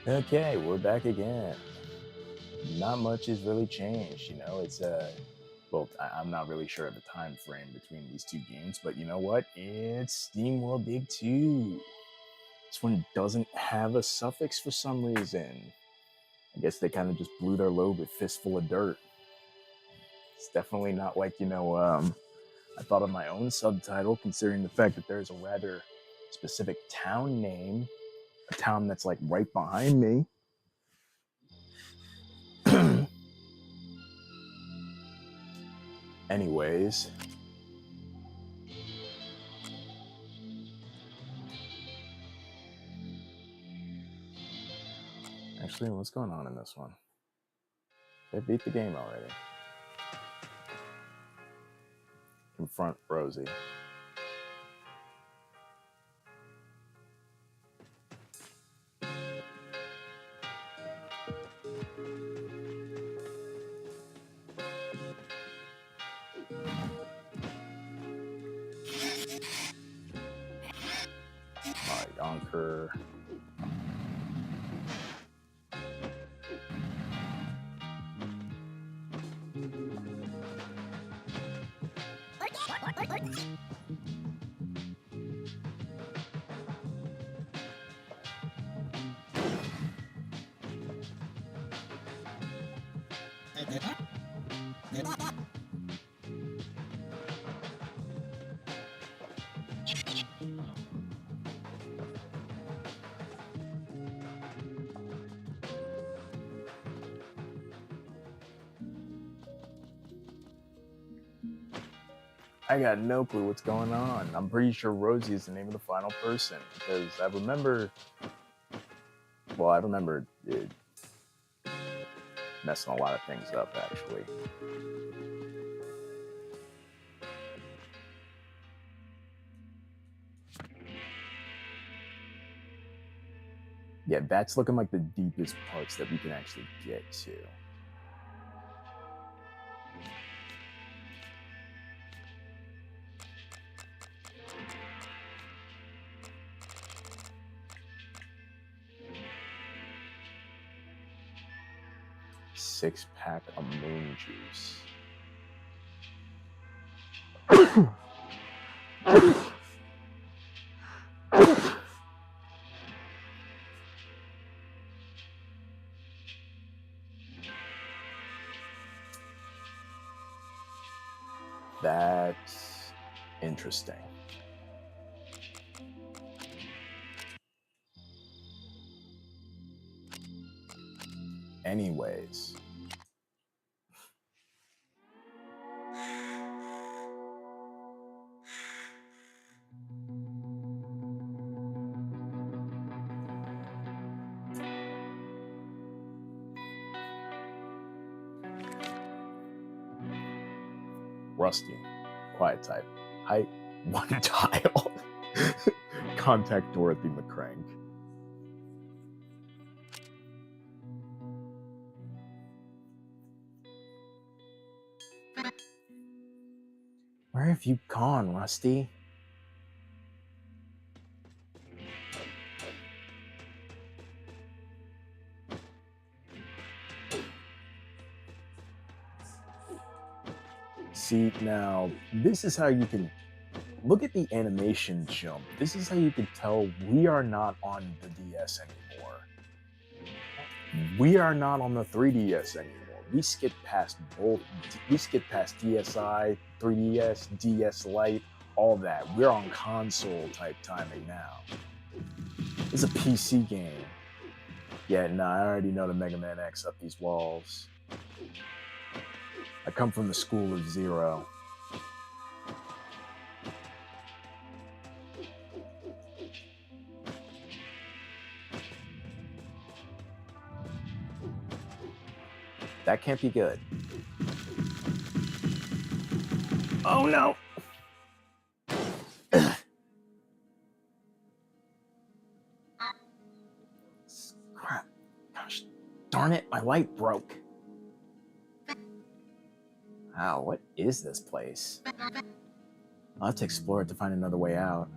Okay, we're back again. Not much has really changed, It's well, I'm not really sure of the time frame between these two games, but you know what? It's SteamWorld Dig 2. This one doesn't have a suffix for some reason. I guess they kind of just blew their load with fistful of dirt. It's definitely not like, I thought of my own subtitle, considering the fact that there's a rather specific town name, a town that's like right behind me. Anyways, actually, what's going on in this one? They beat the game already. Confront Rosie. Yonker. I got no clue what's going on. I'm pretty sure Rosie is the name of the final person because I remember it messing a lot of things up actually. Yeah, that's looking like the deepest parts that we can actually get to. Six-pack of moon juice. That's interesting. Anyways. Rusty. Quiet type. Height, 1 tile. Contact Dorothy McCrank. Where have you gone, Rusty? See, now, this is how you can look at the animation jump. This is how you can tell we are not on the DS anymore. We are not on the 3DS anymore. We skipped past both. We skipped past DSi, 3DS, DS Lite, all that. We're on console type timing now. It's a PC game. Yeah, nah, I already know the Mega Man X up these walls. I come from the school of Zero. That can't be good. Oh no! Crap. Gosh darn it, my light broke. Wow, what is this place? I'll have to explore it to find another way out.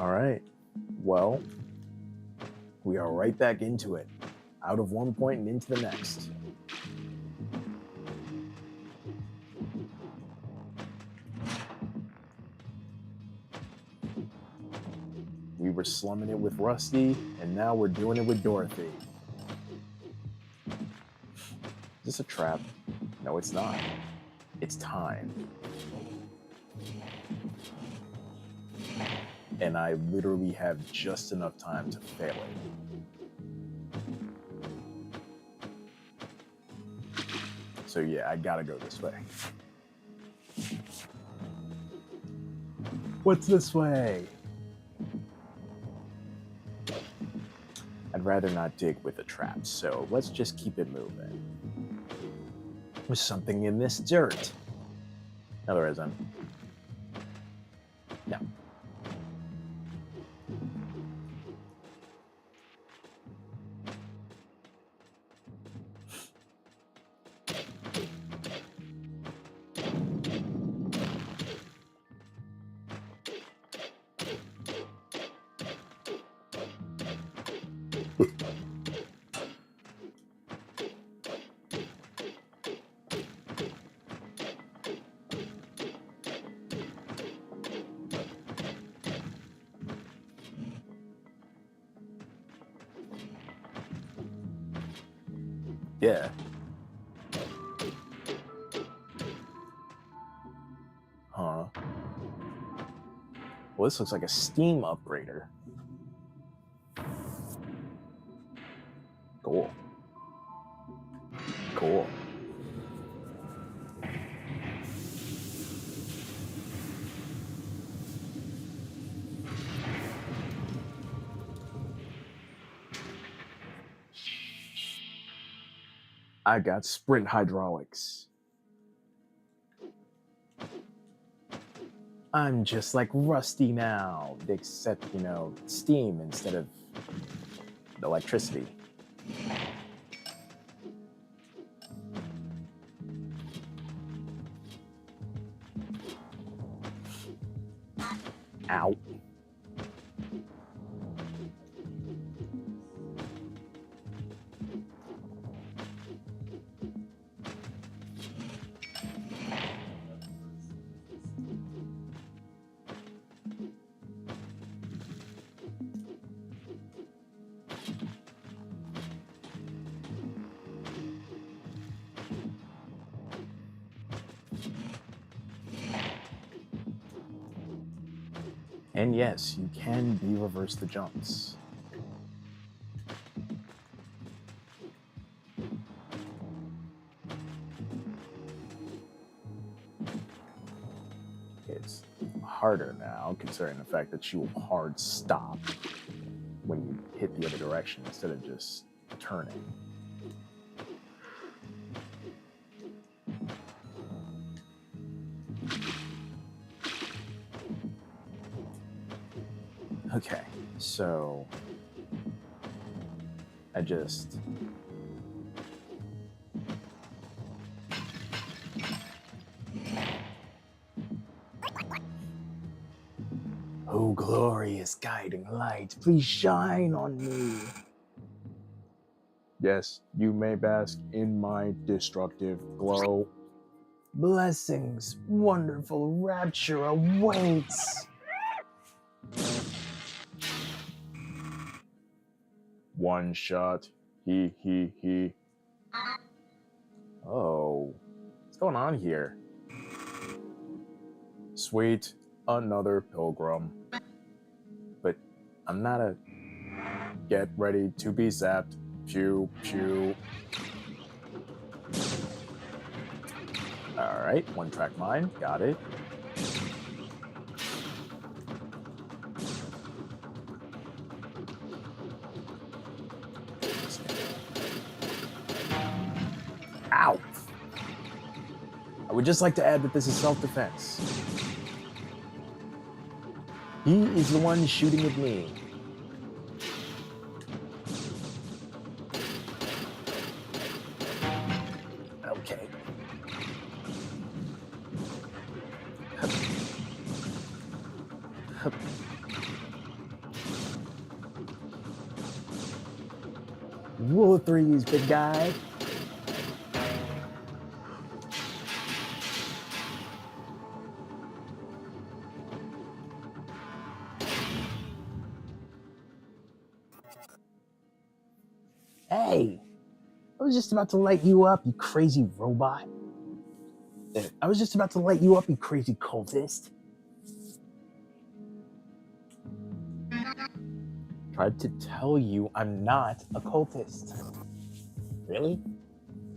All right. Well, we are right back into it. Out of one point and into the next. We were slumming it with Rusty, and now we're doing it with Dorothy. Is this a trap? No, it's not. It's time. And I literally have just enough time to fail it. So yeah, I gotta go this way. What's this way? I'd rather not dig with the traps, so let's just keep it moving. There's something in this dirt. No, there isn't. No. Yeah. Huh. Well, this looks like a steam upgrader. Cool. Cool. I got sprint hydraulics. I'm just like Rusty now, except, steam instead of electricity. Ow. And yes, you can reverse the jumps. It's harder now, considering the fact that you will hard stop when you hit the other direction instead of just turning. Okay, so I just Oh, glorious guiding light, please shine on me. Yes, you may bask in my destructive glow. Blessings, wonderful rapture awaits. One shot. He. Oh, what's going on here? Sweet, another pilgrim. But I'm not a... Get ready to be zapped. Pew, pew. Alright, one track mine. Got it. Ow! I would just like to add that this is self-defense. He is the one shooting at me. Okay. Rule of threes, big guy. Hey, I was just about to light you up, you crazy robot. I was just about to light you up, you crazy cultist. Tried to tell you I'm not a cultist. Really?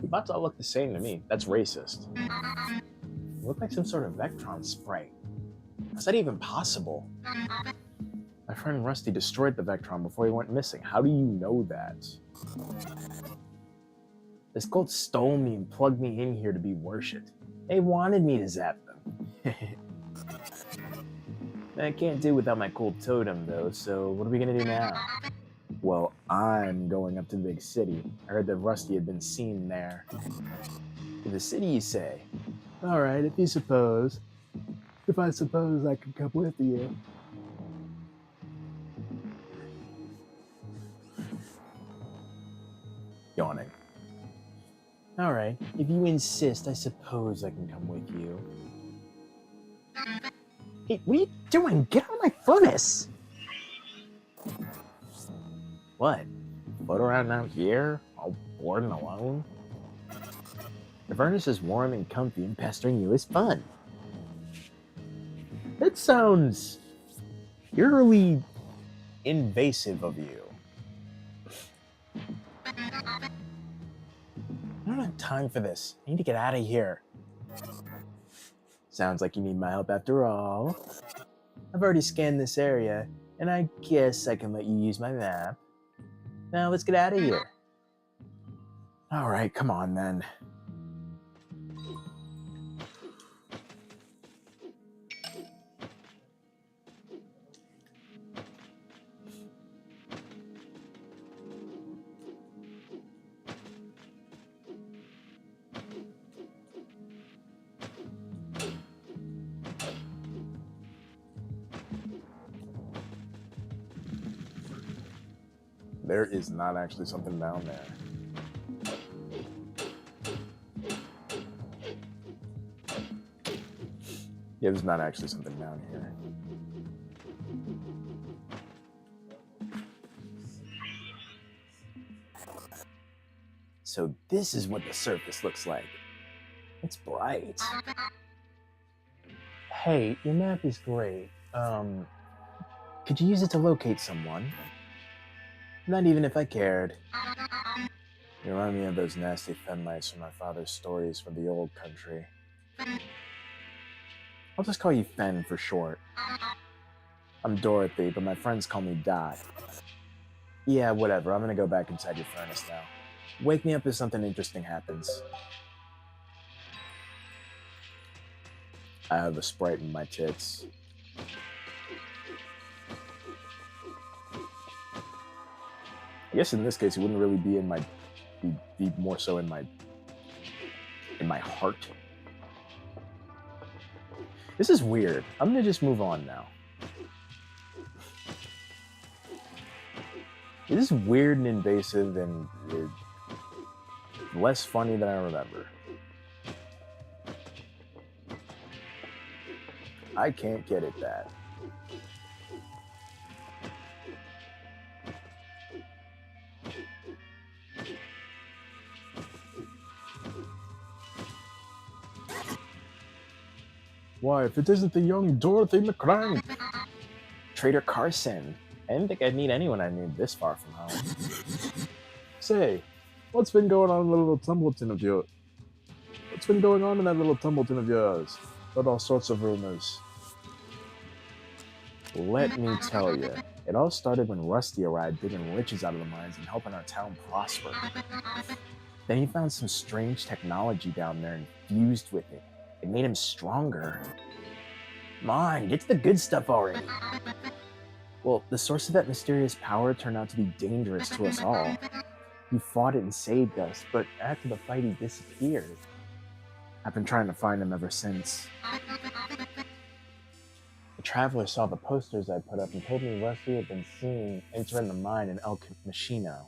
Your bots all look the same to me. That's racist. You look like some sort of Vectron sprite. How's that even possible? My friend Rusty destroyed the Vectron before he went missing. How do you know that? This cult stole me and plugged me in here to be worshipped. They wanted me to zap them. I can't do without my cool totem, though, so what are we gonna do now? Well, I'm going up to the big city. I heard that Rusty had been seen there. To the city, you say? Alright, if you suppose. If I suppose I could come with you. Yawning. Alright, if you insist, I suppose I can come with you. Hey, what are you doing? Get out of my furnace! What? Float around out here? All bored and alone? The furnace is warm and comfy, and pestering you is fun. That sounds eerily invasive of you. I don't have time for this. I need to get out of here. Sounds like you need my help after all. I've already scanned this area, and I guess I can let you use my map. Now let's get out of here. Alright, come on then. There is not actually something down there. Yeah, there's not actually something down here. So this is what the surface looks like. It's bright. Hey, your map is great. Could you use it to locate someone? Not even if I cared. You remind me of those nasty fenlights from my father's stories from the old country. I'll just call you Fen for short. I'm Dorothy, but my friends call me Dot. Yeah, whatever. I'm gonna go back inside your furnace now. Wake me up if something interesting happens. I have a sprite in my tits. I guess in this case, it wouldn't really be in my, be more so in my heart. This is weird. I'm gonna just move on now. This is weird and invasive and less funny than I remember. I can't get at that. Why, if it isn't the young Dorothy McCrank? Trader Carson. I didn't think I'd meet anyone I knew this far from home. Say, what's been going on in the little Tumbleton of yours? What's been going on in that little Tumbleton of yours? Heard all sorts of rumors. Let me tell you, it all started when Rusty arrived digging riches out of the mines and helping our town prosper. Then he found some strange technology down there and fused with it. It made him stronger. Come on, get to the good stuff already. Well, the source of that mysterious power turned out to be dangerous to us all. He fought it and saved us, but after the fight he disappeared. I've been trying to find him ever since. The traveler saw the posters I put up and told me Rusty had been seen entering the mine in Machino.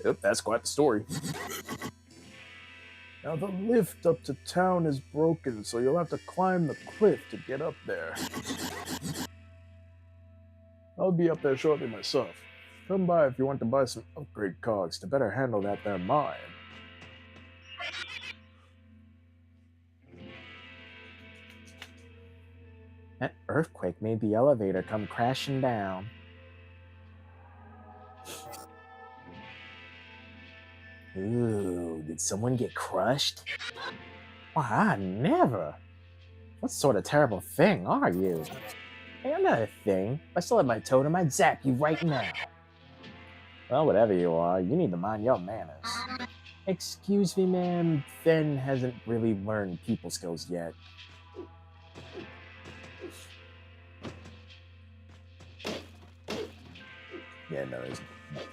Yep, that's quite the story. Now the lift up to town is broken, so you'll have to climb the cliff to get up there. I'll be up there shortly myself. Come by if you want to buy some upgrade cogs to better handle that there mine. That earthquake made the elevator come crashing down. Ooh, did someone get crushed? Why, I never. What sort of terrible thing are you? Hey, I'm not a thing. If I still had my totem, I'd zap you right now. Well, whatever you are, you need to mind your manners. Excuse me, ma'am. Finn hasn't really learned people skills yet. Yeah, no, he's not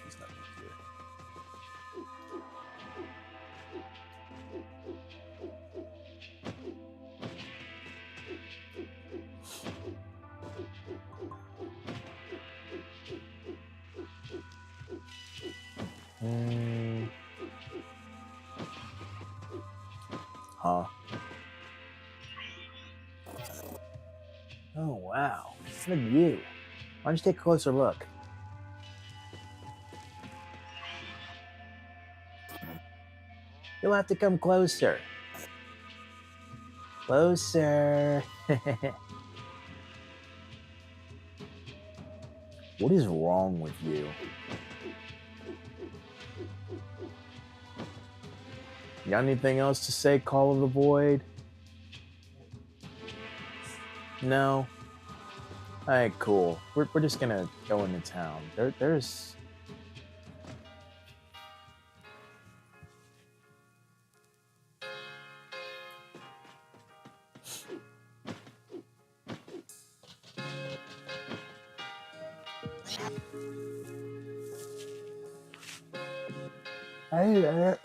Hmm. Huh? Oh, wow. Look at you. Why don't you take a closer look? You'll have to come closer. Closer. What is wrong with you? You got anything else to say, Call of the Void? No? Alright, cool. We're just gonna go into town. There's... Hey there.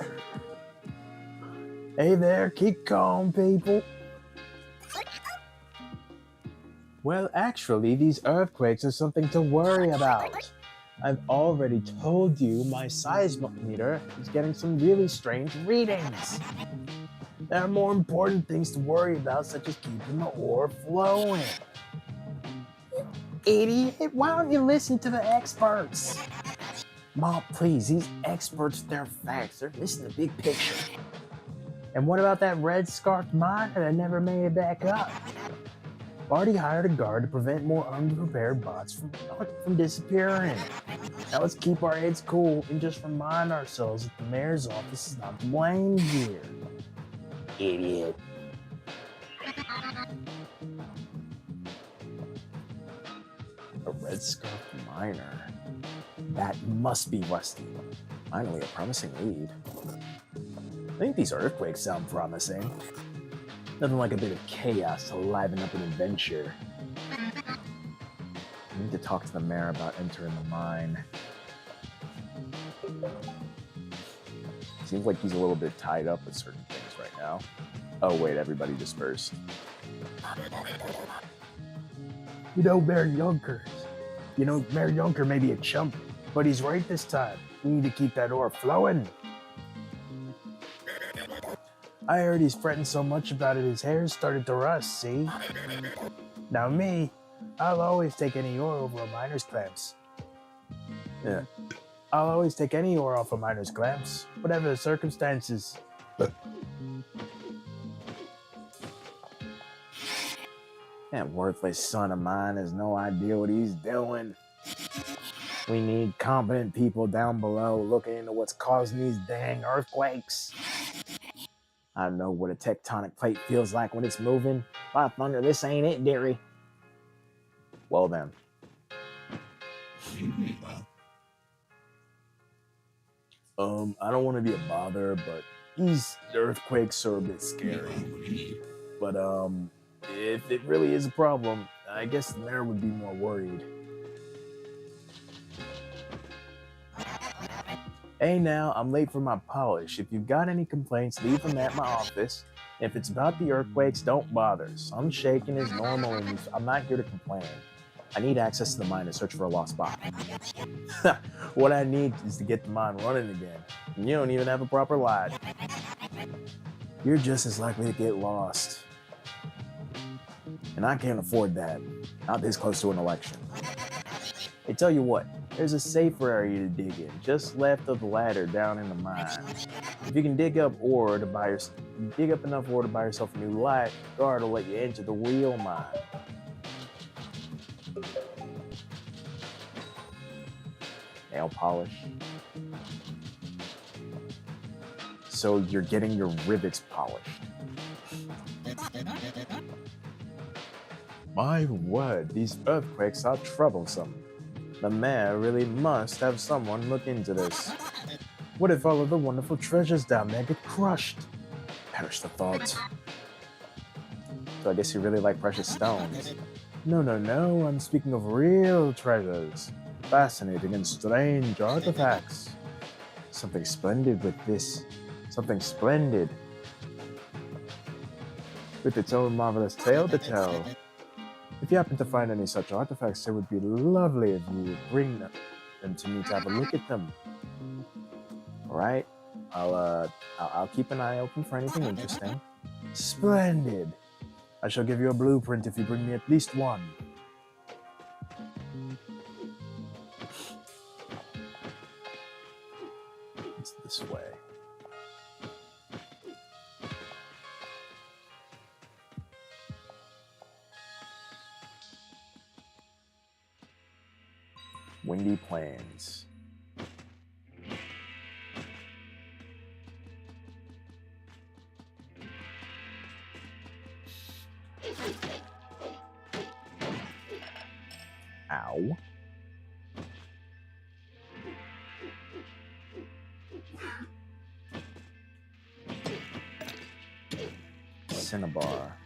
Hey there, keep calm, people. Well, actually, these earthquakes are something to worry about. I've already told you my seismometer is getting some really strange readings. There are more important things to worry about, such as keeping the ore flowing. Idiot, why don't you listen to the experts? Mom, please, these experts, they're facts. They're missing the big picture. And what about that red scarfed miner that never made it back up? I've already hired a guard to prevent more unprepared bots from disappearing. Now let's keep our heads cool and just remind ourselves that the mayor's office is not to blame here. Idiot. A red scarfed miner. That must be Rusty. Finally, a promising lead. I think these earthquakes sound promising. Nothing like a bit of chaos to liven up an adventure. I need to talk to the mayor about entering the mine. Seems like he's a little bit tied up with certain things right now. Oh wait, everybody dispersed. You know, Mayor Junker may be a chump, but he's right this time. We need to keep that ore flowing. I heard he's fretting so much about it his hair's started to rust, see? Now me, I'll always take any ore over a miner's clamps. Yeah. I'll always take any ore off a miner's clamps, whatever the circumstances. That worthless son of mine has no idea what he's doing. We need competent people down below looking into what's causing these dang earthquakes. I know what a tectonic plate feels like when it's moving. By thunder, this ain't it, dearie. Well then. I don't want to be a bother, but these earthquakes are a bit scary. But if it really is a problem, I guess the mayor would be more worried. Hey now, I'm late for my polish. If you've got any complaints, leave them at my office. If it's about the earthquakes, don't bother. Some shaking is normal and I'm not here to complain. I need access to the mine to search for a lost bot. What I need is to get the mine running again. And you don't even have a proper light. You're just as likely to get lost. And I can't afford that. Not this close to an election. Hey, tell you what, there's a safer area to dig in, just left of the ladder down in the mine. If you can dig up enough ore to buy yourself a new light, the guard will let you enter the real mine. Nail polish. So you're getting your rivets polished. My word, these earthquakes are troublesome. The mayor really must have someone look into this. What if all of the wonderful treasures down there get crushed? Perish the thought. So I guess you really like precious stones. No, I'm speaking of real treasures. Fascinating and strange artifacts. Something splendid with this. Something splendid. With its own marvelous tale to tell. If you happen to find any such artifacts, it would be lovely if you would bring them to me to have a look at them. All right, I'll keep an eye open for anything interesting. Splendid. I shall give you a blueprint if you bring me at least one. It's this way. Windy Plains. Ow. Cinnabar.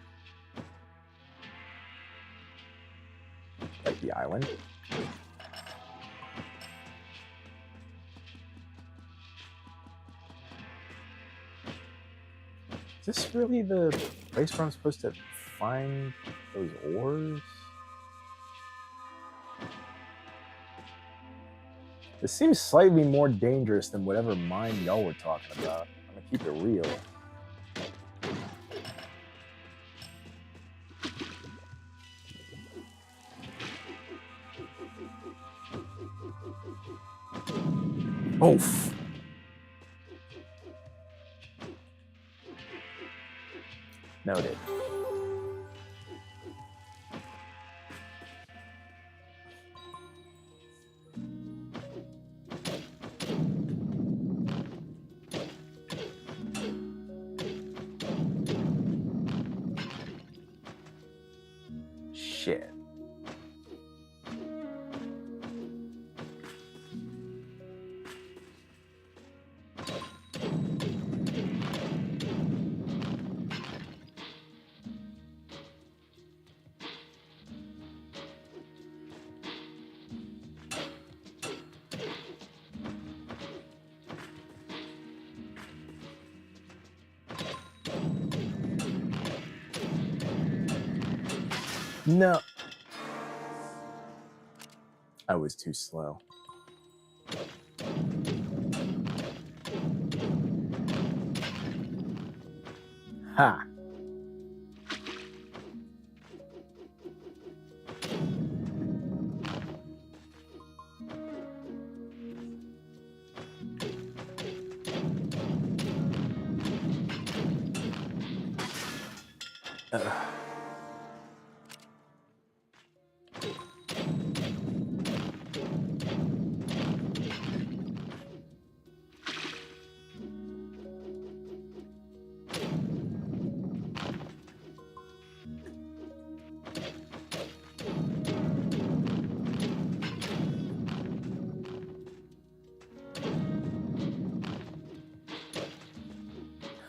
Like the island? Is this really the place where I'm supposed to find those ores? This seems slightly more dangerous than whatever mine y'all were talking about. I'm gonna keep it real. Oof. Noted. Shit. No. I was too slow. Ha!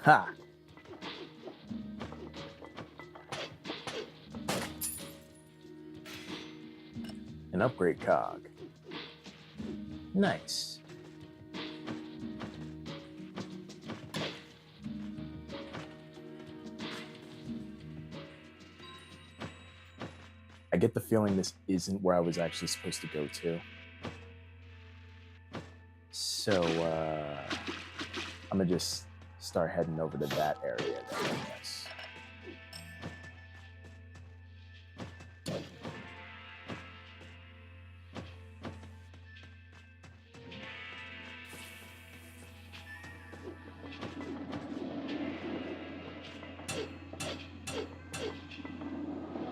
Ha! An upgrade cog. Nice. I get the feeling this isn't where I was actually supposed to go to. So I'm gonna just start heading over to that area then, I guess.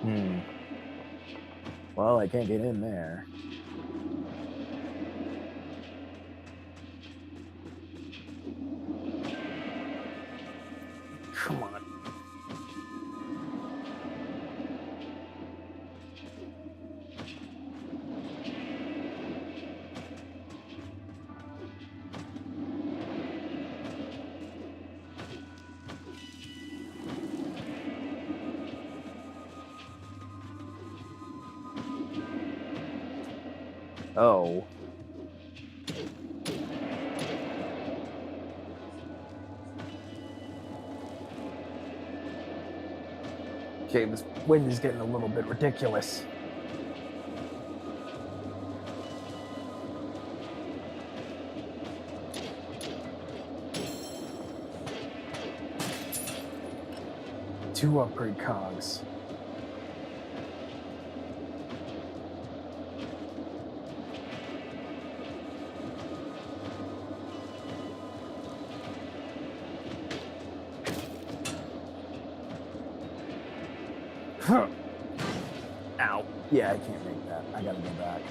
Hmm. Well, I can't get in there. Come on. Oh. Okay, this wind is getting a little bit ridiculous. Two upgrade cogs. Ow. Yeah, I can't make that. I gotta go back.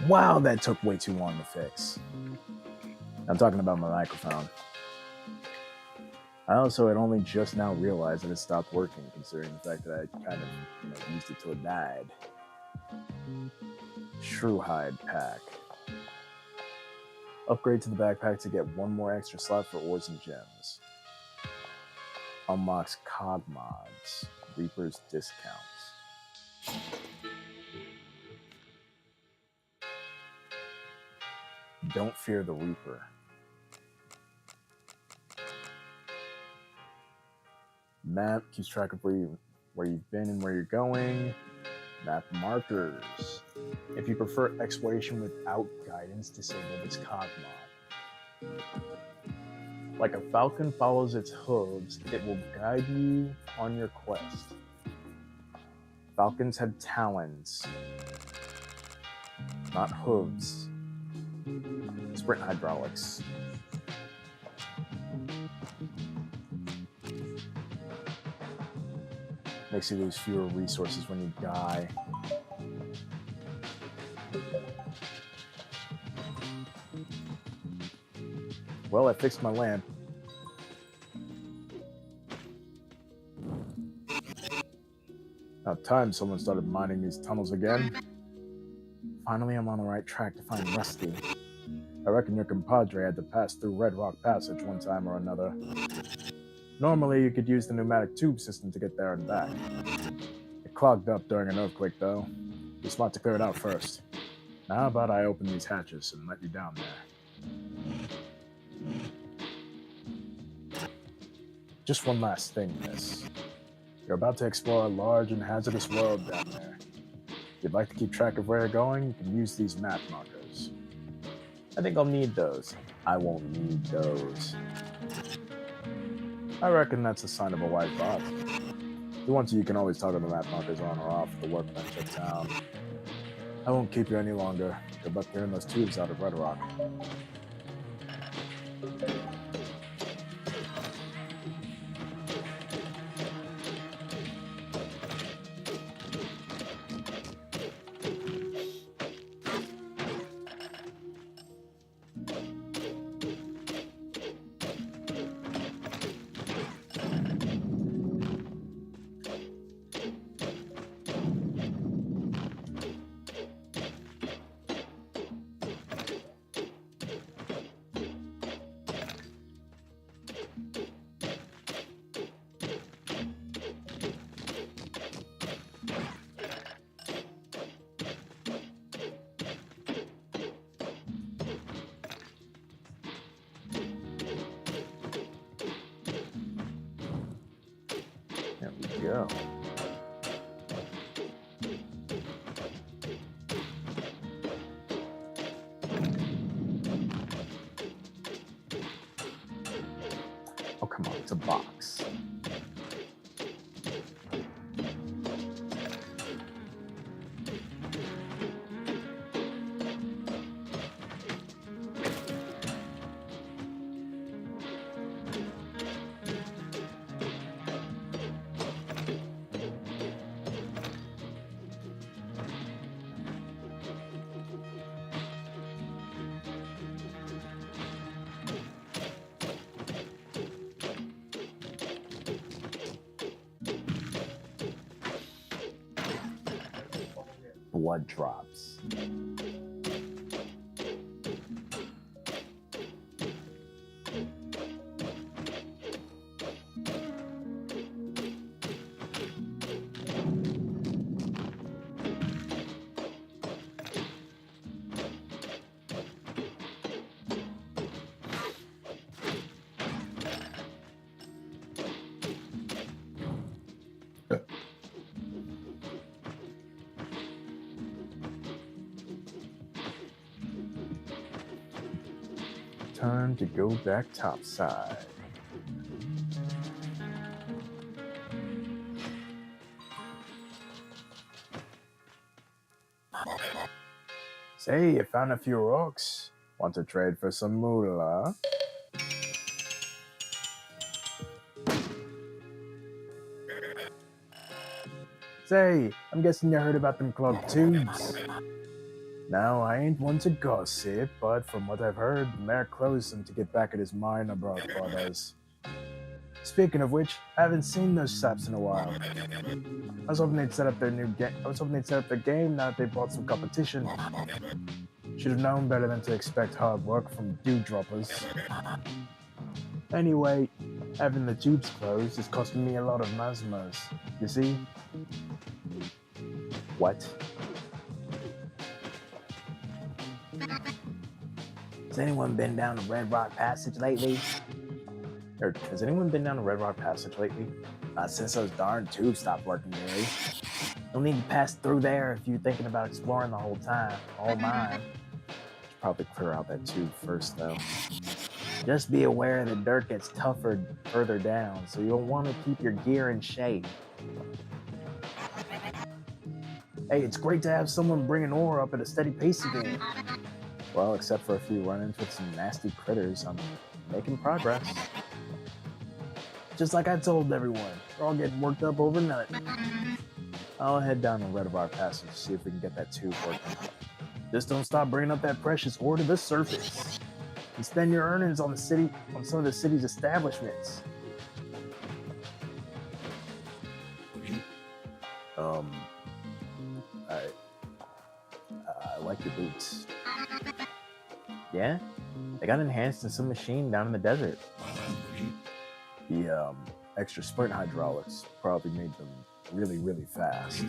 Wow, that took way too long to fix. I'm talking about my microphone. I also had only just now realized that it stopped working, considering the fact that I kind of used it till it died. Shrew hide pack. Upgrade to the backpack to get one more extra slot for ores and gems. Unlocks cog mods. Reaper's discounts. Don't fear the Reaper. Map keeps track of where you where you've been and where you're going, map markers. If you prefer exploration without guidance, disable this cog mod. Like a falcon follows its hooves, it will guide you on your quest. Falcons have talons, not hooves. Sprint hydraulics. Makes you lose fewer resources when you die. Well, I fixed my lamp. About time someone started mining these tunnels again. Finally, I'm on the right track to find Rusty. I reckon your compadre had to pass through Red Rock Passage one time or another. Normally, you could use the pneumatic tube system to get there and back. It clogged up during an earthquake, though. You're smart to clear it out first. Now, how about I open these hatches and let you down there? Just one last thing, miss. You're about to explore a large and hazardous world down there. If you'd like to keep track of where you're going, you can use these map markers. I think I'll need those. I won't need those. I reckon that's a sign of a wise boss. If you want to, you can always toggle the map markers on or off the workbench at town. I won't keep you any longer. Good luck clearing those tubes out of Red Rock. There we go. Oh, come on, it's a box. Blood drops. Time to go back topside. Say, you found a few rocks. Want to trade for some moolah? Say, I'm guessing you heard about them clogged tubes. Now, I ain't one to gossip, but from what I've heard, the mayor closed them to get back at his miner brothers. Speaking of which, I haven't seen those saps in a while. I was hoping they'd set up their game now that they brought some competition. Should have known better than to expect hard work from dewdroppers. Anyway, having the tubes closed is costing me a lot of masmas, you see? What? Has anyone been down the Red Rock Passage lately? Or has anyone been down the Red Rock Passage lately? Not since those darn tubes stopped working, Gary. You'll need to pass through there if you're thinking about exploring the whole time. All mine. Should probably clear out that tube first, though. Just be aware the dirt gets tougher further down, so you'll want to keep your gear in shape. Hey, it's great to have someone bringing ore up at a steady pace again. Well, except for a few run-ins with some nasty critters, I'm making progress. Just like I told everyone, we're all getting worked up over nothing. I'll head down the Reservoir Passage to see if we can get that tube working. Just don't stop bringing up that precious ore to the surface. And spend your earnings on some of the city's establishments. I like your boots. Yeah? They got enhanced in some machine down in the desert. The extra sprint hydraulics probably made them really, really fast.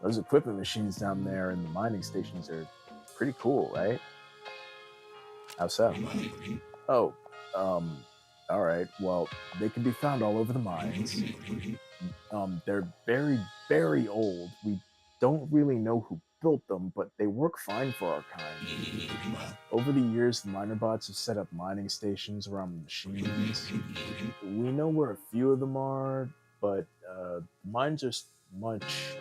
Those equipment machines down there in the mining stations are pretty cool, right? How so? Oh, all right. Well, they can be found all over the mines. They're very, very old. We don't really know who built them, but they work fine for our kind. Over the years, the miner bots have set up mining stations around the machines. We know where a few of them are, but mines are much,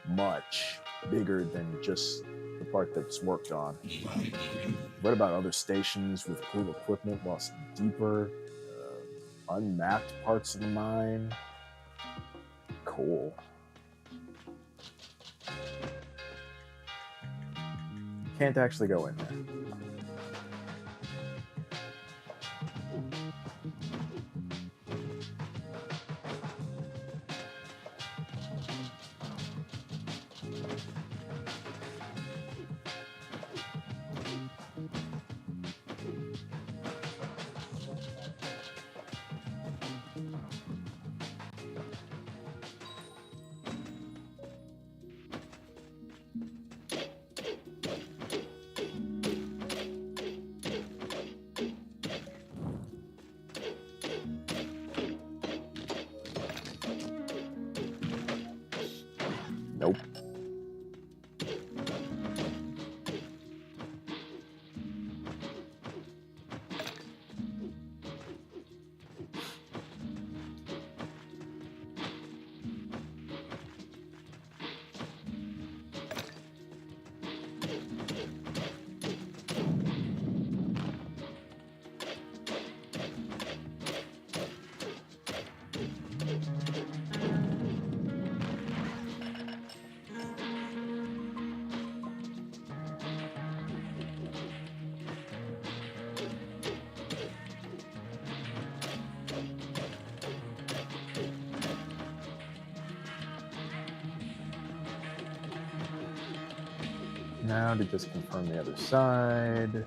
much bigger than just the part that's worked on. Read about other stations with cool equipment, while some deeper, unmapped parts of the mine. Cool. Can't actually go in there. Nope. Now to just confirm the other side.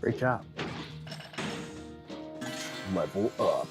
Great job. Level up.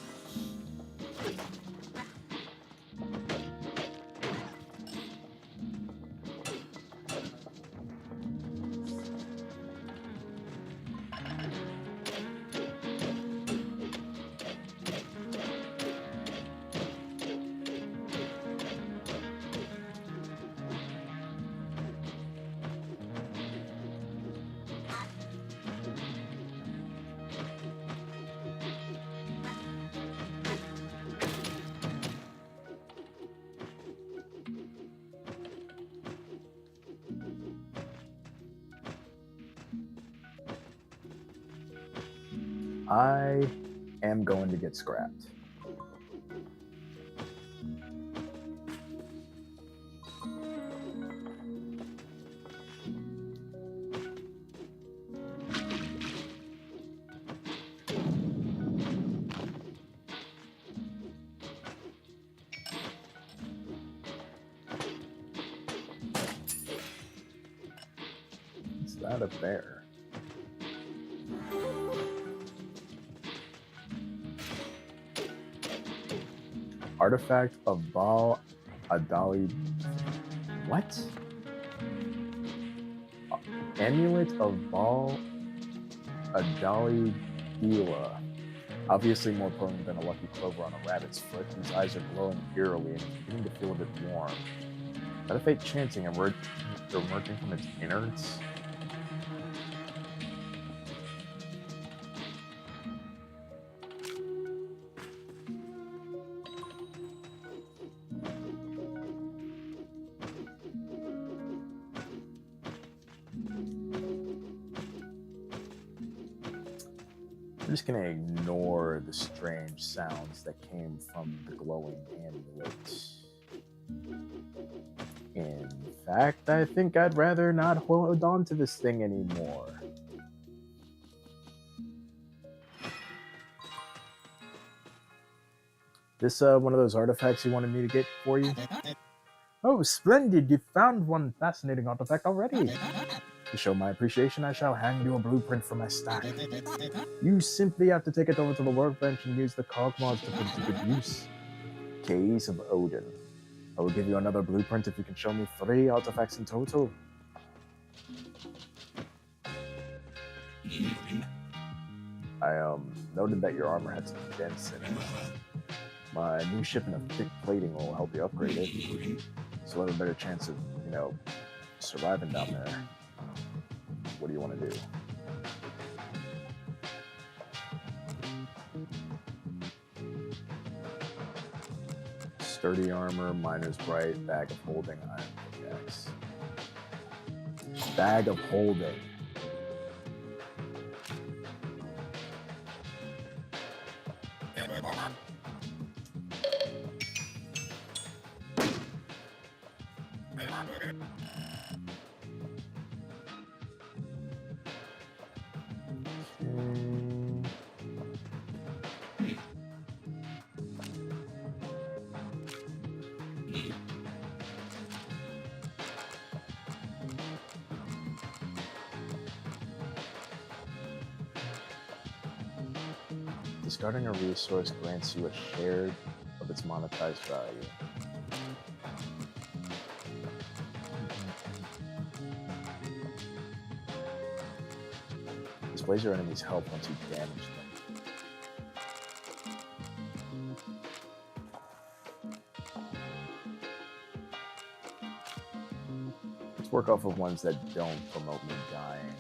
I am going to get scrapped. that a bear? Artifact of Baal Adali. What? Amulet of Baal Adali Bila. Obviously more potent than a lucky clover on a rabbit's foot, whose eyes are glowing eerily and beginning to feel a bit warm. Is that a fate chanting emerging from its innards? I'm just gonna ignore the strange sounds that came from the glowing amulet. In fact, I think I'd rather not hold on to this thing anymore. This one of those artifacts you wanted me to get for you? Oh, splendid! You found one fascinating artifact already. To show my appreciation, I shall hand you a blueprint for my stack. You simply have to take it over to the workbench and use the cogmos to put it to good use. Case of Odin. I will give you another blueprint if you can show me 3 artifacts in total. I noted that your armor had some dents in it. My new shipment of thick plating will help you upgrade it, so you'll have a better chance of, surviving down there. What do you want to do? Sturdy armor, miner's bright, bag of holding, iron pickaxe. Bag of holding. Discarding a resource grants you a share of its monetized value. Displays your enemy's health once you damage them. Let's work off of ones that don't promote me dying.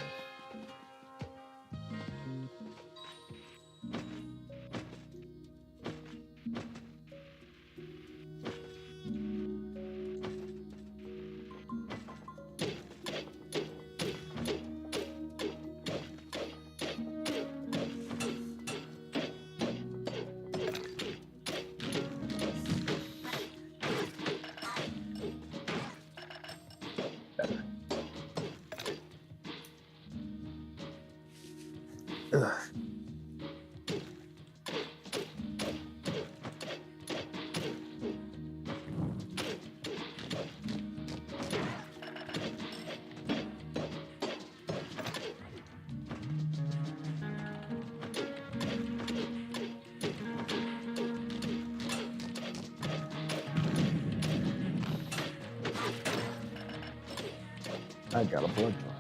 Ugh. I got a blood draw.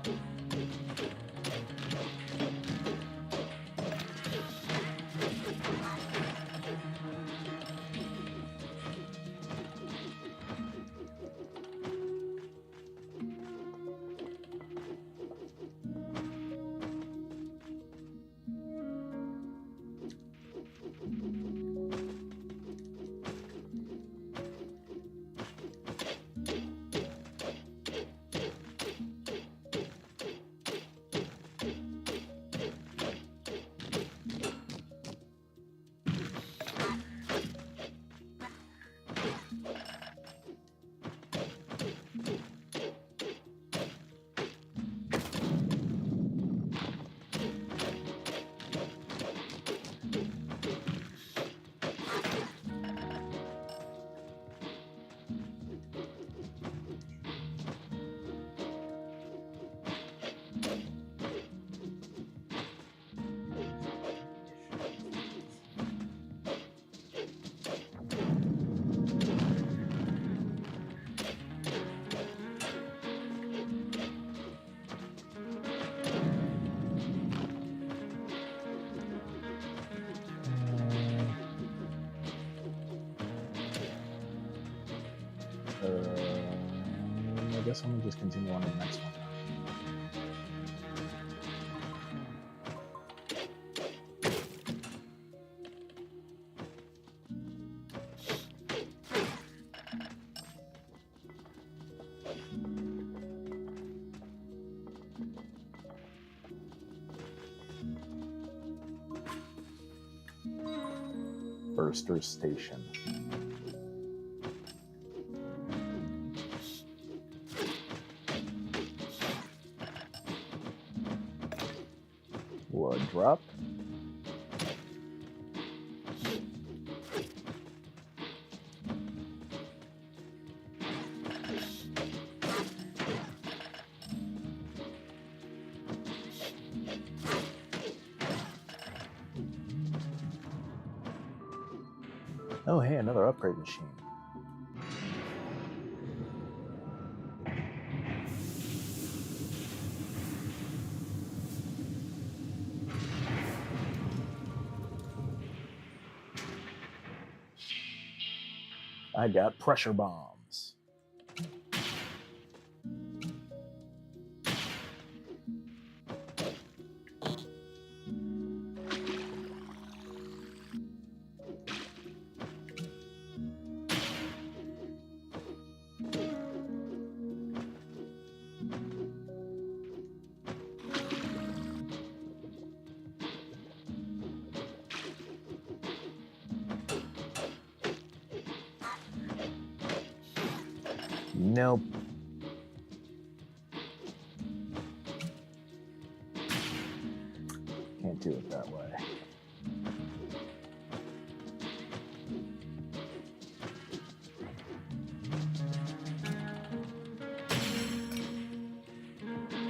I guess I'm gonna just continue on to the next one. Burster Station. Wood drop. Oh, hey, another upgrade machine. I got pressure bombs. Nope. Can't do it that way.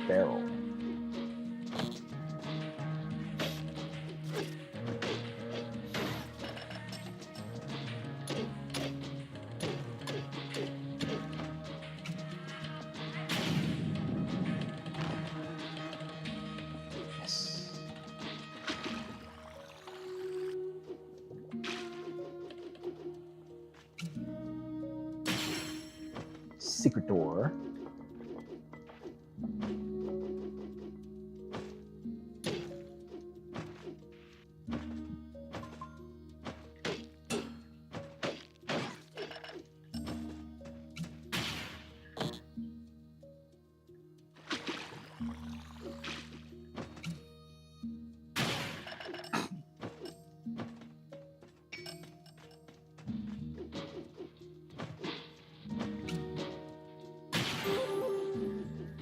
Barrel. Yes. Secret door.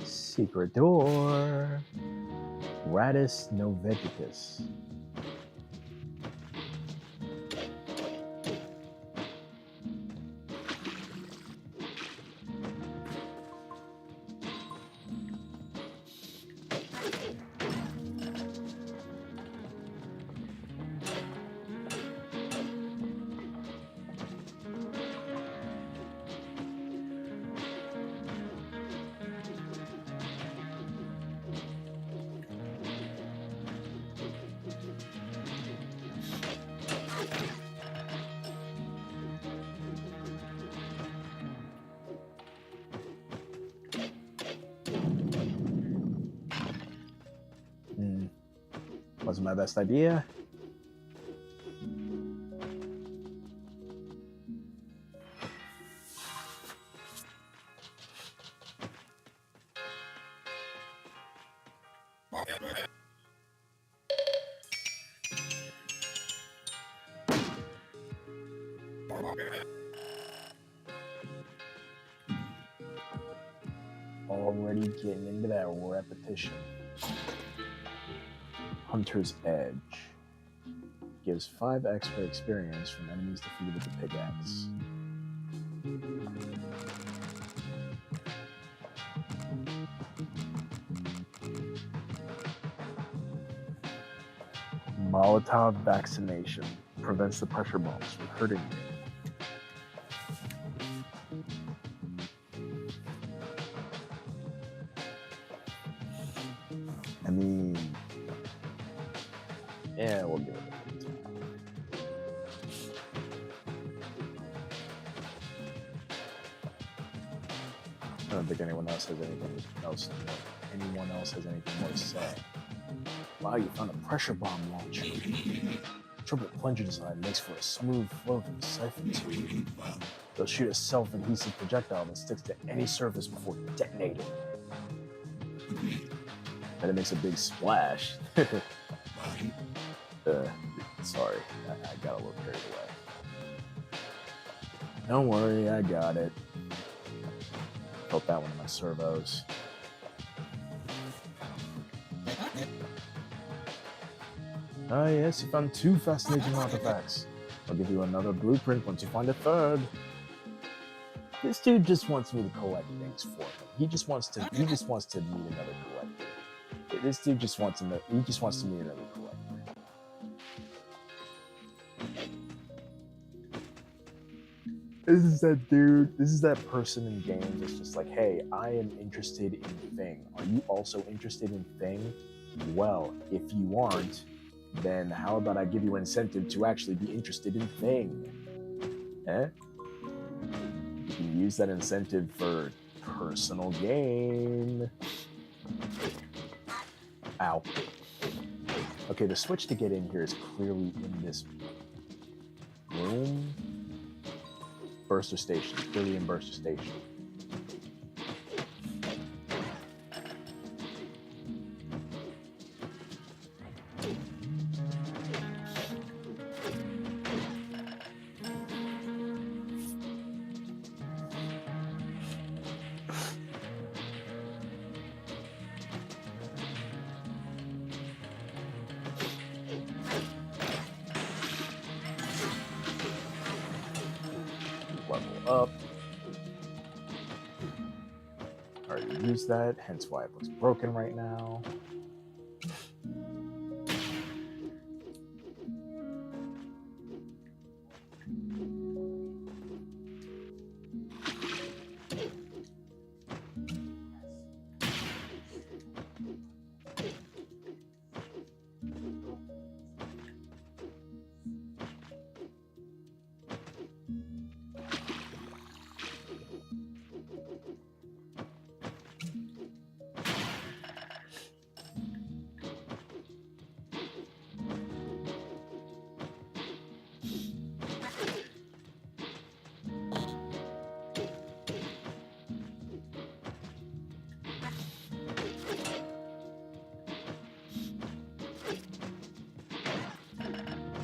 Secret door. Radis noveticus. Wasn't my best idea. Already getting into that repetition. Hunter's Edge. Gives 5 extra experience from enemies defeated with the pickaxe. Molotov vaccination. Prevents the pressure bombs from hurting you. I mean, yeah, we'll give it a time. don't think anyone else has anything else. Anyone else has anything more to say. Wow, you found a pressure bomb launcher. Triple plunger design makes for a smooth flow from the siphon tube. They'll shoot a self-adhesive projectile that sticks to any surface before detonating. And it makes a big splash. Sorry, I got a little carried away. Don't worry, I got it. Felt that one in my servos. Ah, yes, you found 2 fascinating artifacts. I'll give you another blueprint once you find a third. This dude just wants me to collect things for him. He just wants to meet another collector. This dude just wants to meet another collector. This is that dude. This is that person in games that's just like, hey, I am interested in Thing. Are you also interested in Thing? Well, if you aren't, then how about I give you an incentive to actually be interested in Thing? You can use that incentive for personal gain. Ow. Okay, the switch to get in here is clearly in this room. Burster Station, clearly in Burster Station. Level up. Already used that, hence why it looks broken right now.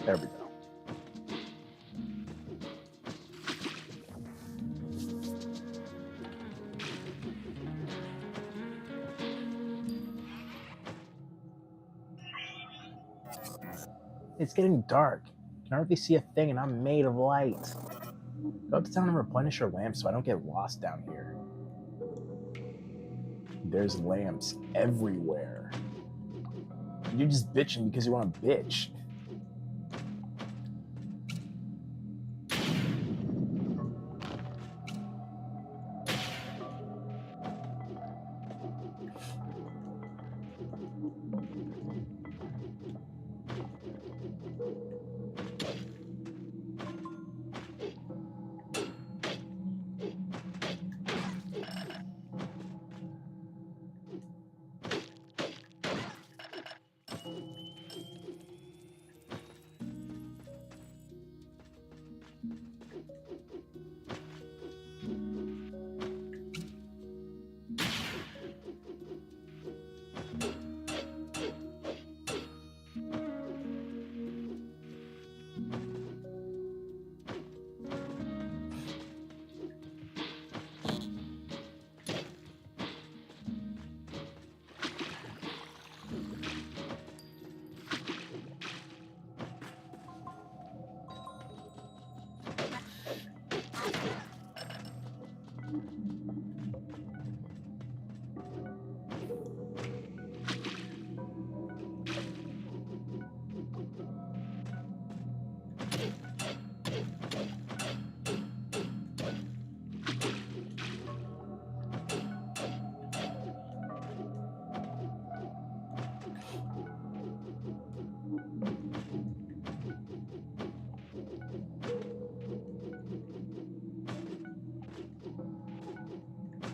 There we go. It's getting dark. I can hardly see a thing, and I'm made of light. Go to town and replenish your lamp so I don't get lost down here. There's lamps everywhere. You're just bitching because you want to bitch.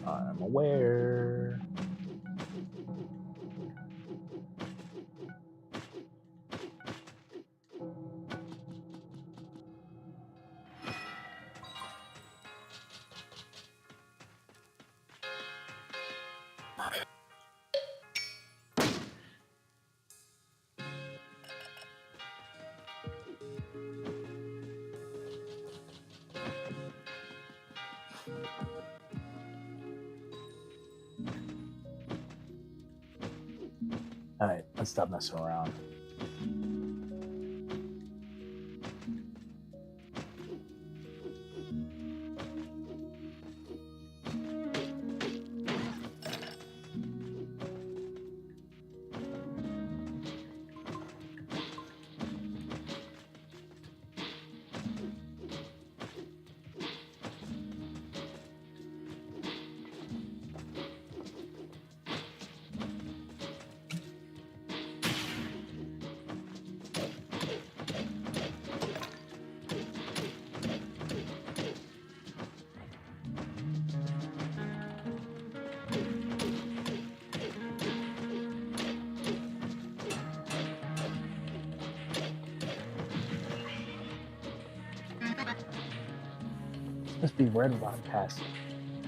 I'm aware. Alright, let's stop messing around. This must be Red Rock Passage.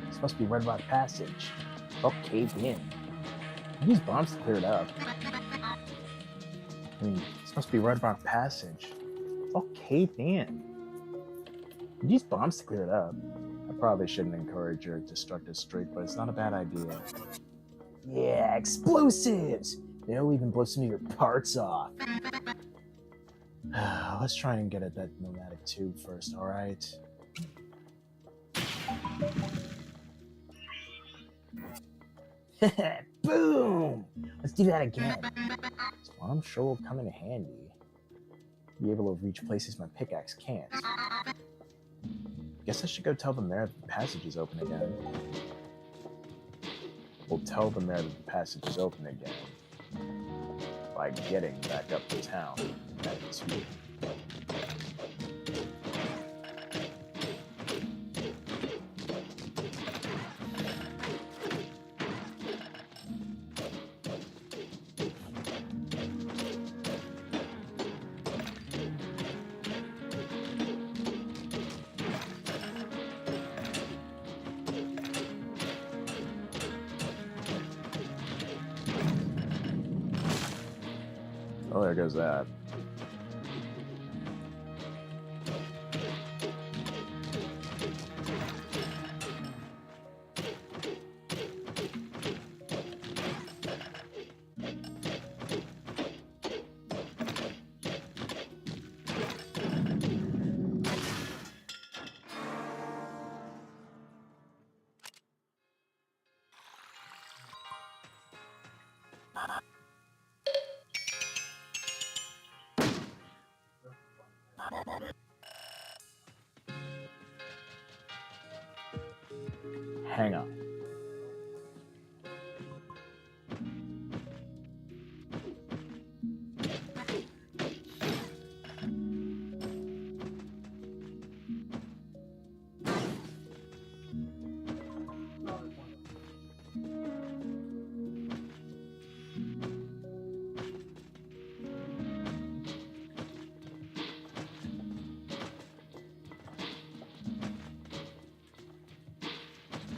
This must be Red Rock Passage. Oh, caved in. Use bombs to clear it up. This must be Red Rock Passage. It's all caved in. Use bombs to clear it up. I probably shouldn't encourage your destructive streak, but it's not a bad idea. Yeah, explosives! They'll even blow some of your parts off. Let's try and get at that pneumatic tube first, alright? Boom! Let's do that again. This bomb sure will come in handy. Be able to reach places my pickaxe can't. Guess I should go tell the mayor that the passage is open again. We'll tell the mayor that the passage is open again by getting back up to town at 2. Oh, there goes that. Hang on.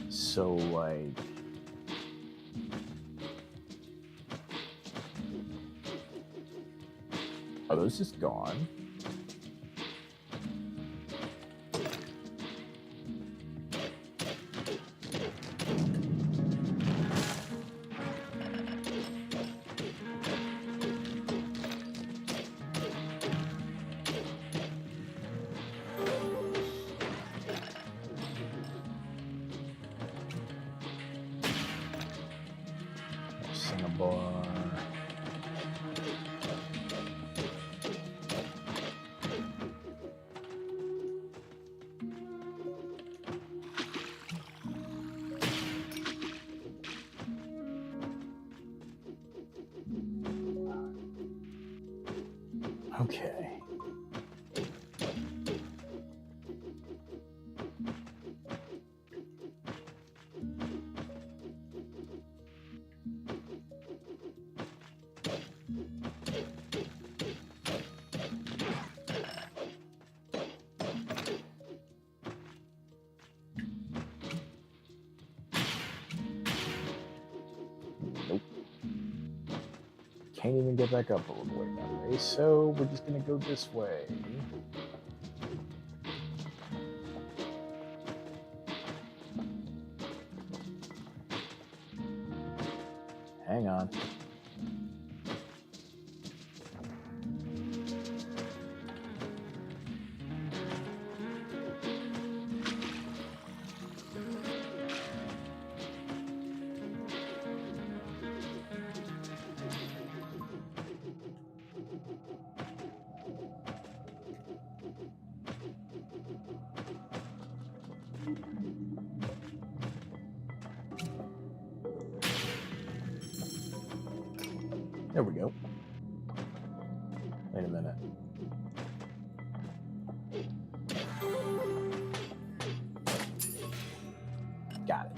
So, like... Are those just gone? Singapore. Okay. can't even get back up all the way that way, so we're just gonna go this way. Hang on. There we go. Wait a minute. Got it.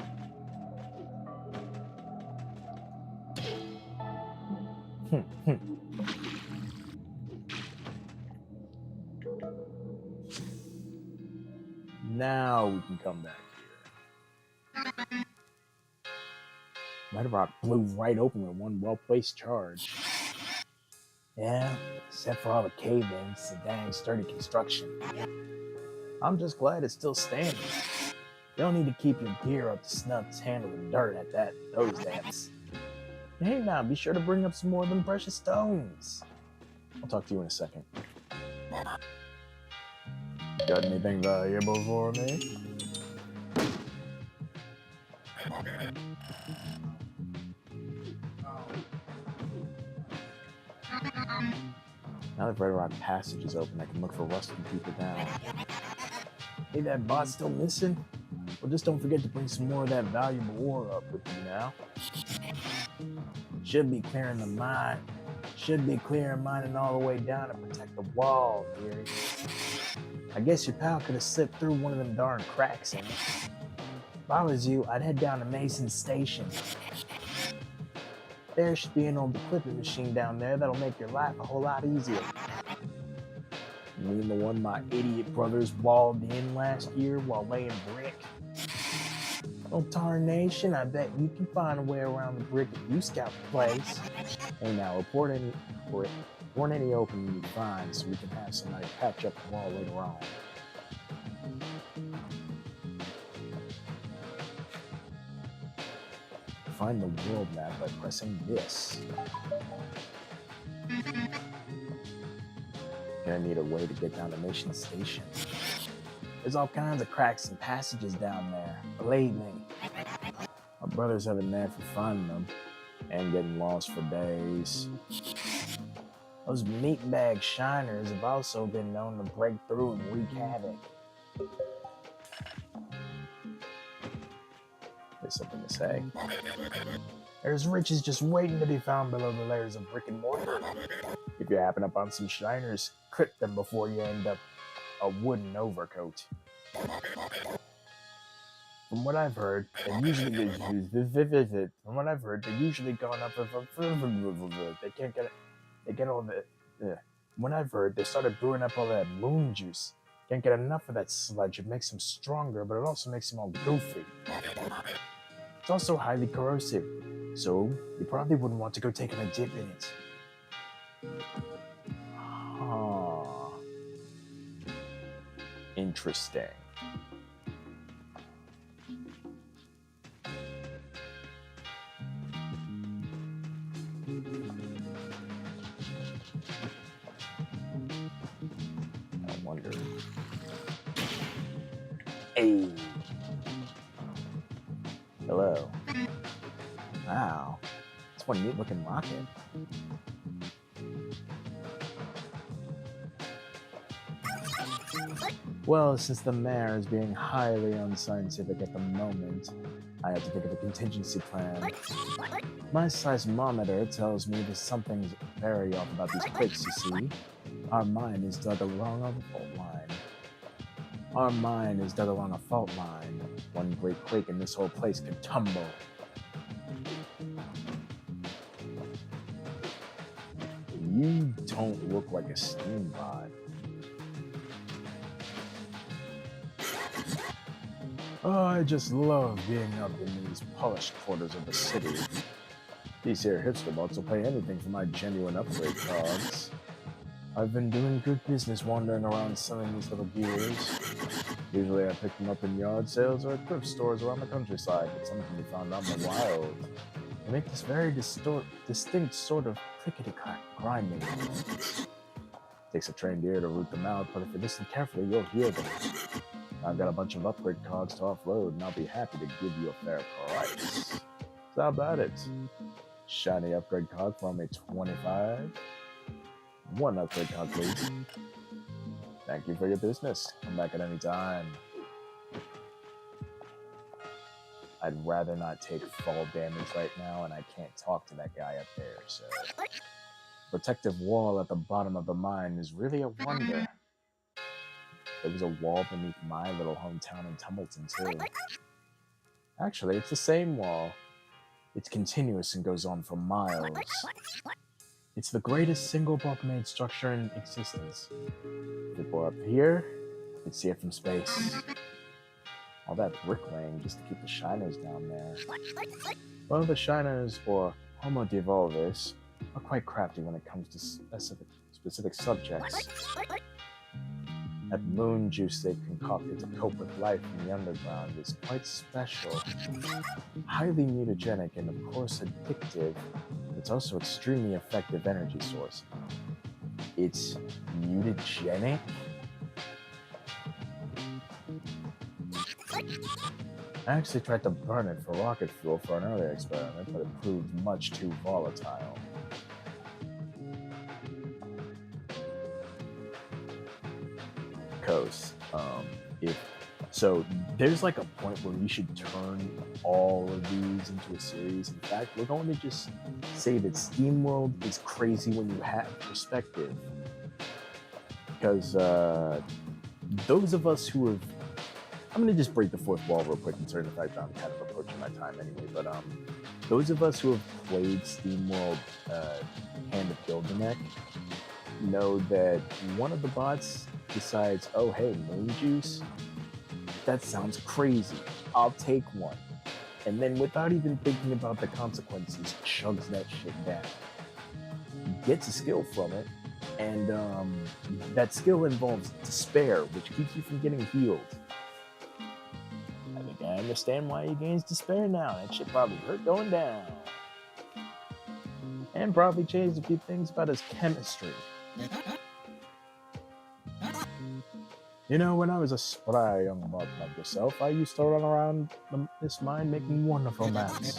Now we can come back here. Red Rock blew right open with one well-placed charge. Yeah, except for all the cave-ins and dang sturdy construction. I'm just glad it's still standing. You don't need to keep your gear up to snuff to handle the dirt at those depths. Hey now, be sure to bring up some more of them precious stones. I'll talk to you in a second. Got anything valuable for me? Now that Red Rock Passage is open, I can look for Rust and keep it down. Hey, that bot's still missing? Well, just don't forget to bring some more of that valuable ore up with you now. Should be clearing the mine. Should be clearing mining all the way down to protect the wall, dearie. I guess your pal could have slipped through one of them darn cracks in it. If I was you, I'd head down to Mason's Station. There should be an old equipment machine down there that'll make your life a whole lot easier. You mean the one my idiot brothers walled in last year while laying brick? Oh, tarnation, I bet you can find a way around the brick if you scout the place. Hey now, report any opening you find so we can have somebody patch up the wall later on. Find the world map by pressing this. Gonna need a way to get down to Mission Station. There's all kinds of cracks and passages down there, believe me. My brothers have a knack for finding them and getting lost for days. Those meatbag shiners have also been known to break through and wreak havoc. There's something to say. There's riches just waiting to be found below the layers of brick and mortar. If you happen upon some shiners, crit them before you end up a wooden overcoat. From what I've heard, they're usually gone up they can't get it. They get all the. When I've heard, they started brewing up all that moon juice. Can't get enough of that sludge. It makes them stronger, but it also makes them all goofy. It's also highly corrosive, so you probably wouldn't want to go taking a dip in it. Huh. Interesting. I wonder. Hey. Hello. Wow. It's one neat looking rocket. Well, since the mayor is being highly unscientific at the moment, I have to think of a contingency plan. My seismometer tells me there's something very off about these quakes, you see. Our mine is dug along a fault line. Our mine is dug along a fault line. One great quake and this whole place could tumble. You don't look like a steam bot. Oh, I just love being up in these polished quarters of the city. These here hipster bots will pay anything for my genuine upgrade cards. I've been doing good business wandering around selling these little gears. Usually I pick them up in yard sales or at thrift stores around the countryside, but some can be found out in the wild. They make this very distinct sort of clickety-clack grinding noise. Takes a trained ear to root them out, but if you listen carefully, you'll hear them. I've got a bunch of upgrade cards to offload, and I'll be happy to give you a fair price. So how about it? Shiny upgrade card for only 25. One upgrade card, please. Thank you for your business. Come back at any time. I'd rather not take fall damage right now, and I can't talk to that guy up there, so... Protective wall at the bottom of the mine is really a wonder. There was a wall beneath my little hometown in Tumbleton, too. Actually, it's the same wall. It's continuous and goes on for miles. It's the greatest single block-made structure in existence. If it were up here, you'd see it from space. All that bricklaying just to keep the shiners down there. Well, the shiners, or Homo devolves, are quite crafty when it comes to specific subjects. That moon juice they've concocted to cope with life in the underground is quite special. Highly mutagenic and of course addictive, it's also extremely effective energy source. It's mutagenic? I actually tried to burn it for rocket fuel for an earlier experiment, but it proved much too volatile. So there's like a point where we should turn all of these into a series. In fact, we're going to just say that SteamWorld is crazy when you have perspective. Because those of us who have... I'm going to just break the fourth wall real quick, considering the fact that I'm kind of approaching my time anyway. But those of us who have played SteamWorld Hand of Gilgamesh know that one of the bots decides, oh, hey, moon juice? That sounds crazy. I'll take one. And then without even thinking about the consequences, chugs that shit down. Gets a skill from it, and that skill involves despair, which keeps you from getting healed. I think I understand why he gains despair now. That shit probably hurt going down. And probably changed a few things about his chemistry. You know, when I was a spry young bot like yourself, I used to run around this mine making wonderful maps.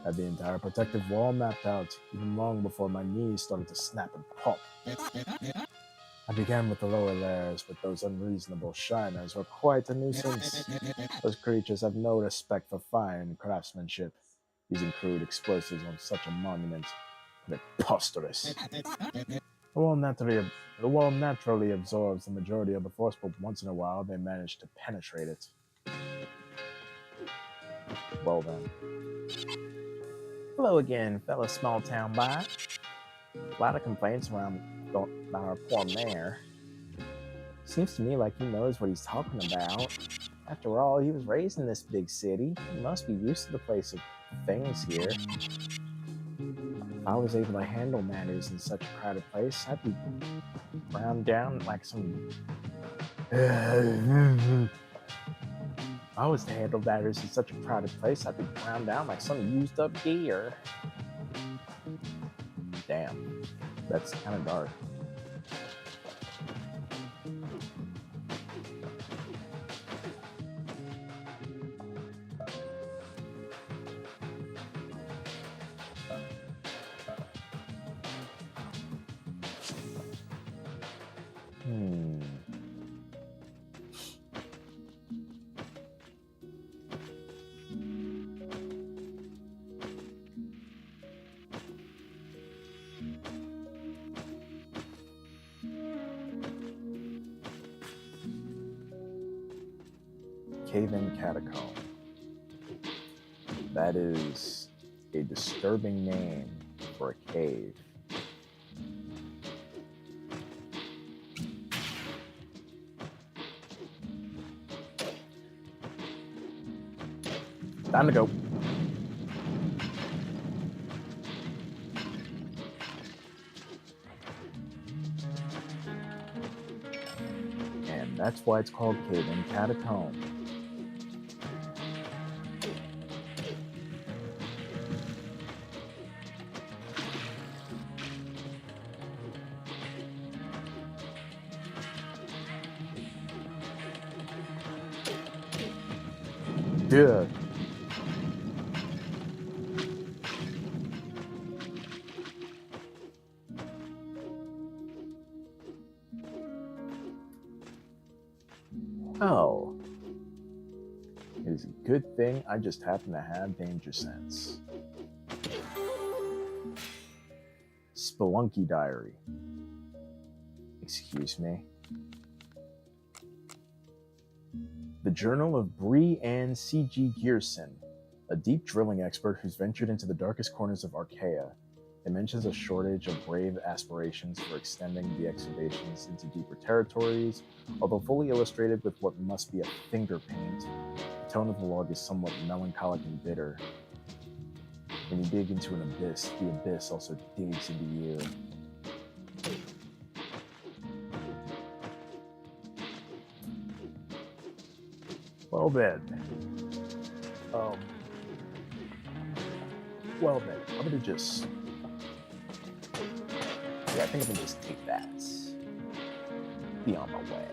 Had the entire protective wall mapped out, even long before my knees started to snap and pop. I began with the lower layers, but those unreasonable shiners were quite a nuisance. Those creatures have no respect for fine craftsmanship. Using crude explosives on such a monument, preposterous. The wall naturally absorbs the majority of the force, but once in a while they manage to penetrate it. Well then. Hello again, fellow small-town bot. A lot of complaints around about our poor mayor. Seems to me like he knows what he's talking about. After all, he was raised in this big city. He must be used to the place of things here. If I was able to handle matters in such a crowded place, I'd be ground down like some... If I was to handle matters in such a crowded place, I'd be ground down like some used up gear. Damn, that's kind of dark. Cave-in catacomb. That is a disturbing name for a cave. Time to go. That's why it's called Cave-In Catacomb. Yeah. Oh. It is a good thing I just happen to have danger sense. Spelunky Diary. Excuse me. The Journal of Bree Ann C.G. Gearson, a deep drilling expert who's ventured into the darkest corners of Archaea. It mentions a shortage of brave aspirations for extending the excavations into deeper territories, although fully illustrated with what must be a finger paint. The tone of the log is somewhat melancholic and bitter. When you dig into an abyss, the abyss also digs into you. Well then. I'm gonna just... Yeah, I think I'm gonna just take that. Be on my way.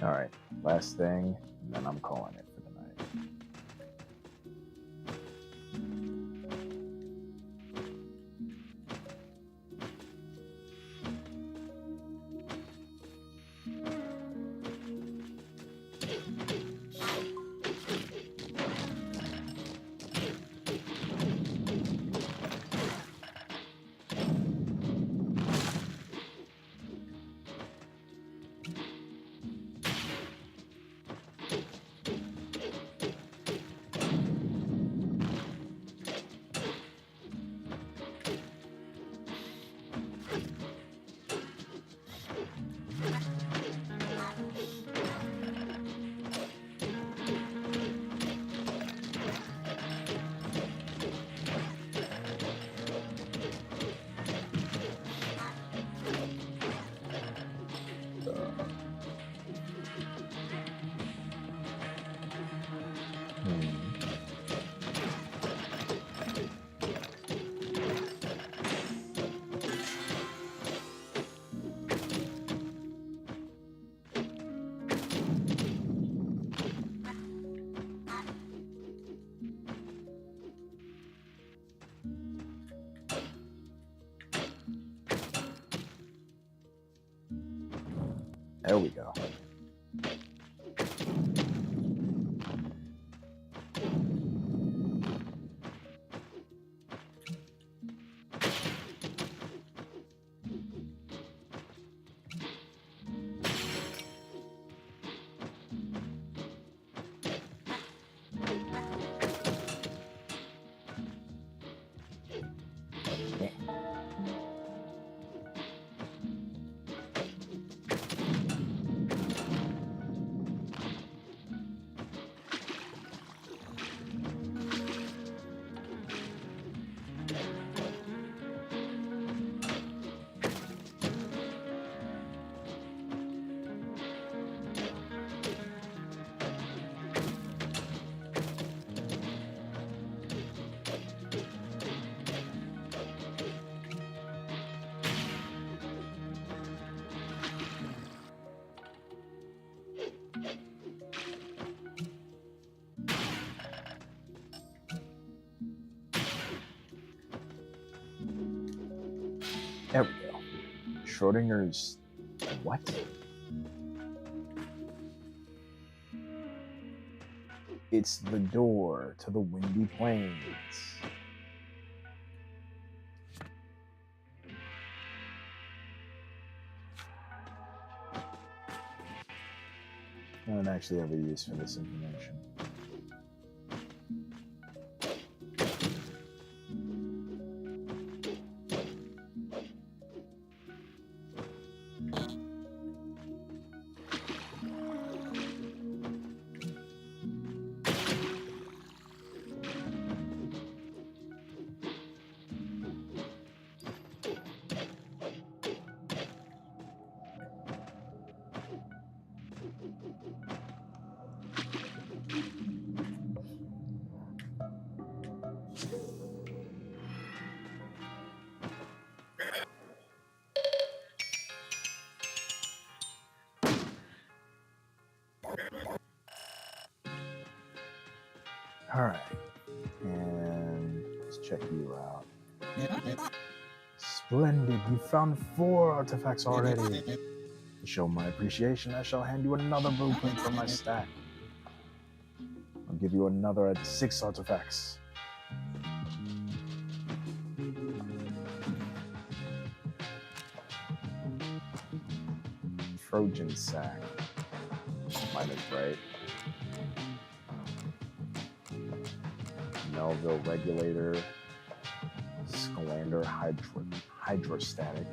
All right, last thing, and then I'm calling it for the night. There we go. There we go. Schrodinger's what? It's the door to the windy plains. I don't actually have a use for this information. All right, and let's check you out. Splendid, you found 4 artifacts already. To show my appreciation, I shall hand you another blueprint from my stack. I'll give you another 6 artifacts. Trojan sack. Mine is right. Melville regulator. Scalander hydrostatic.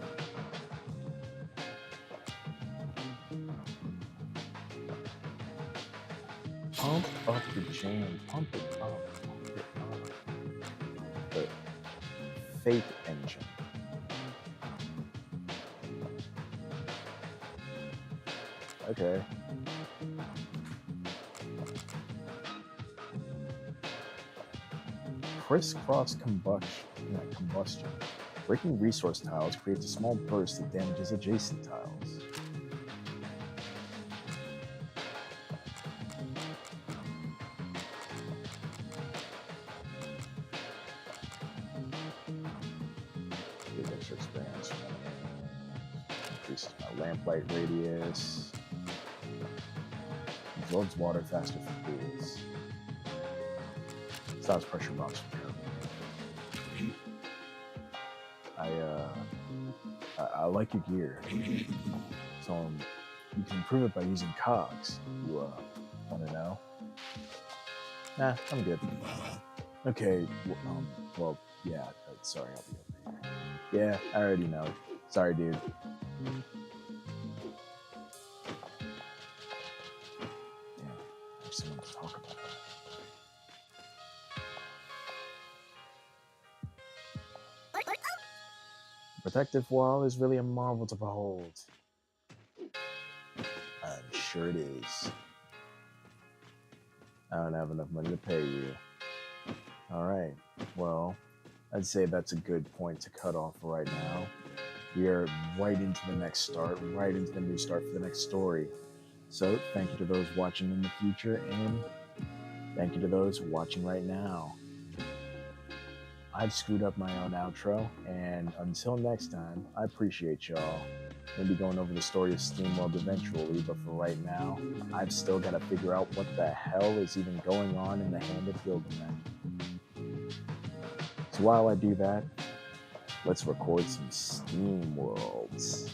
Pump up the jam. Pump it up. Pump it up. The fake engine. Okay. Crisscross combustion. Breaking resource tiles creates a small burst that damages adjacent tiles. Gives extra experience. Increases my lamplight radius. Absorbs water faster for pools. Stops pressure bombs from hurling. I like your gear. So you can improve it by using cogs. You want to know? Nah, I'm good. Okay. Well, yeah. Sorry, I'll be over here. Yeah, I already know. Sorry, dude. Yeah, I have someone to talk about. Protective wall is really a marvel to behold. I'm sure it is. I don't have enough money to pay you. Alright, well, I'd say that's a good point to cut off right now. We are right into the next start, right into the new start for the next story. So, thank you to those watching in the future, and thank you to those watching right now. I've screwed up my own outro, and until next time, I appreciate y'all. Maybe going over the story of SteamWorld eventually, but for right now, I've still got to figure out what the hell is even going on in the Hand of Gilgamesh. So while I do that, let's record some SteamWorlds.